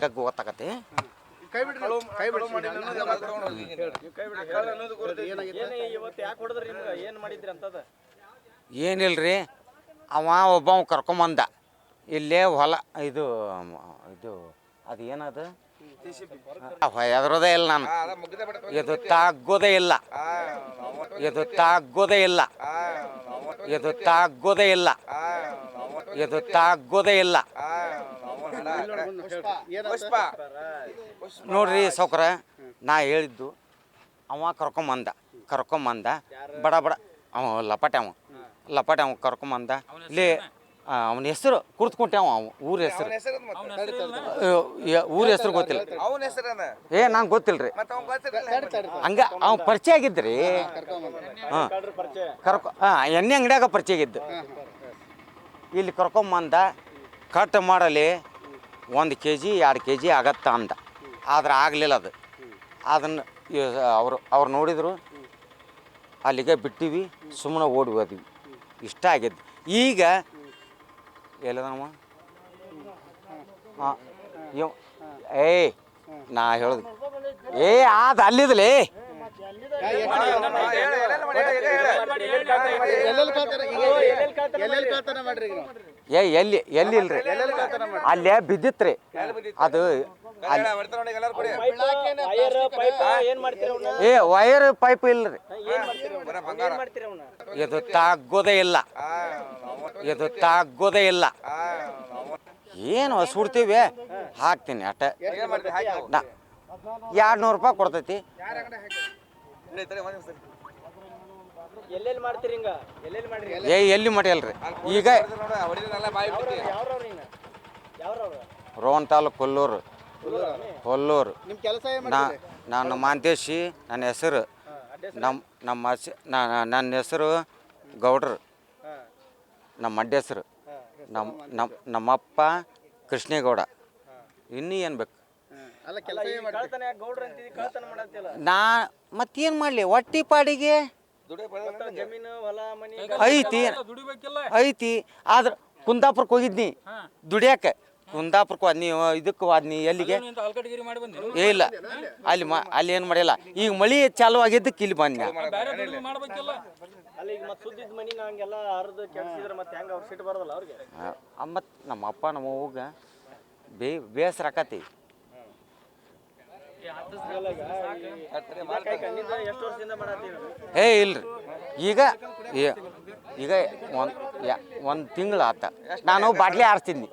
ಗಗ್ಗು ಗೊತ್ತಾಗತ್ತೆ. ಏನಿಲ್ರಿ, ಅವ ಒಬ್ಬ ಕರ್ಕೊಂಬಂದ ಇಲ್ಲೇ ಹೊಲ ಇದು ಅದು ಏನದು ಎದ್ರೋದೇ ಇಲ್ಲ. ನಾನು ಇದು ತಾಗೋದೇ ಇಲ್ಲ, ಇದು ತಾಗೋದೇ ಇಲ್ಲ, ಇದು ತಾಗೋದೇ ಇಲ್ಲ, ಇದು ತಾಗೋದೇ ಇಲ್ಲ. ನೋಡ್ರಿ ಸೌಕರ, ನಾ ಹೇಳಿದ್ದು ಅವ ಕರ್ಕೊಂಬಂದ ಬಡ ಅವ ಲಪಾಟೆ ಅವ ಕರ್ಕೊಂಬಂದ. ಇಲ್ಲಿ ಅವನ ಹೆಸರು ಕುರ್ತ್ಕೊಂಡೆ, ಅವ ಊರ ಹೆಸರು ಗೊತ್ತಿಲ್ಲ. ನಂಗೆ ಗೊತ್ತಿಲ್ರಿ. ಹಂಗ ಅವ ಪರಿಚಯ ಆಗಿದ್ರಿ. ಎಣ್ಣೆ ಅಂಗಡಿಯಾಗ ಪರಿಚಯ ಆಗಿದ್ದು. ಇಲ್ಲಿ ಕರ್ಕೊಂಬಂದ ಕಟ್ ಮಾಡಲಿ 1 kg 2 kg ಆಗತ್ತ ಅಂದ. ಆದ್ರೆ ಆಗಲಿಲ್ಲ. ಅದನ್ನು ಅವ್ರು ನೋಡಿದ್ರು, ಅಲ್ಲಿಗೆ ಬಿಟ್ಟಿವಿ, ಸುಮ್ಮನೆ ಓಡಿ ಹೋದ್ವಿ. ಇಷ್ಟ ಆಗಿದ್ದು. ಈಗ ಎಲ್ಲದವ ನಾ ಹೇಳುದು ಅದು ಅಲ್ಲಿದ್ಲೇ ಎಲ್ಲಿ ಇಲ್ರಿ, ಅಲ್ಲೇ ಬಿದ್ದಿತ್ರಿ. ಅದು ವೈರ್ ಪೈಪ್ ಇಲ್ರಿ. ಇದು ತಾಗೋದೇ ಇಲ್ಲ, ಇದು ತಾಗೋದೇ ಇಲ್ಲ. ಏನು ಸುಡ್ತೀವಿ, ಹಾಕ್ತೀನಿ ಅಟ್ಟ. 200 ರೂಪಾಯಿ ಕೊಡ್ತೈತಿ. ಎಲ್ಲಿ ಮಾಡಿಯಲ್ರಿ. ಈಗ ರೋಹನ್ ತಾಲೂಕು ಕೊಲ್ಲೂರು. ನಾನು ಮಾಂತೇಶಿ, ನನ್ನ ಹೆಸರು. ನನ್ನ ಹೆಸರು ಗೌಡ್ರು, ನಮ್ಮ ಅಡ್ಡ ಹೆಸರು. ನಮ್ಮಪ್ಪ ಕೃಷ್ಣೇಗೌಡ. ಇನ್ನೂ ಏನು ಬೇಕು? ನಾ ಮತ್ತೇನು ಮಾಡಲಿ, ಹೊಟ್ಟಿ ಪಾಡಿಗೆ ಐತಿ. ಆದ್ರೆ ಕುಂದಾಪುರಕ್ಕೆ ಹೋಗಿದ್ನಿ ದುಡಿಯಾಕೆ. ಕುಂದಾಪುರಕ್ಕೆ ಹೋದ್ನಿ, ಇದಕ್ಕೆ ಹೋದ್ನಿ. ಎಲ್ಲಿಗೆ? ಇಲ್ಲ, ಅಲ್ಲಿ ಏನು ಮಾಡಿಲ್ಲ. ಈಗ ಮಳಿ ಚಾಲು ಆಗಿದ್ದಕ್ಕೆ ಇಲ್ಲಿ ಬಂದ್ನಿ. ಮತ್ತು ನಮ್ಮ ಅಪ್ಪ ನಮ್ಮ ಅವ್ಗ ಬೇಸರ ಆಕತಿ. ಇಲ್ರಿ, ಈಗ 1 ತಿಂಗಳು ಆತ. ನಾನು ಬಾಟ್ಲಿ ಆರಿಸ್ತಿದ್ನಿ.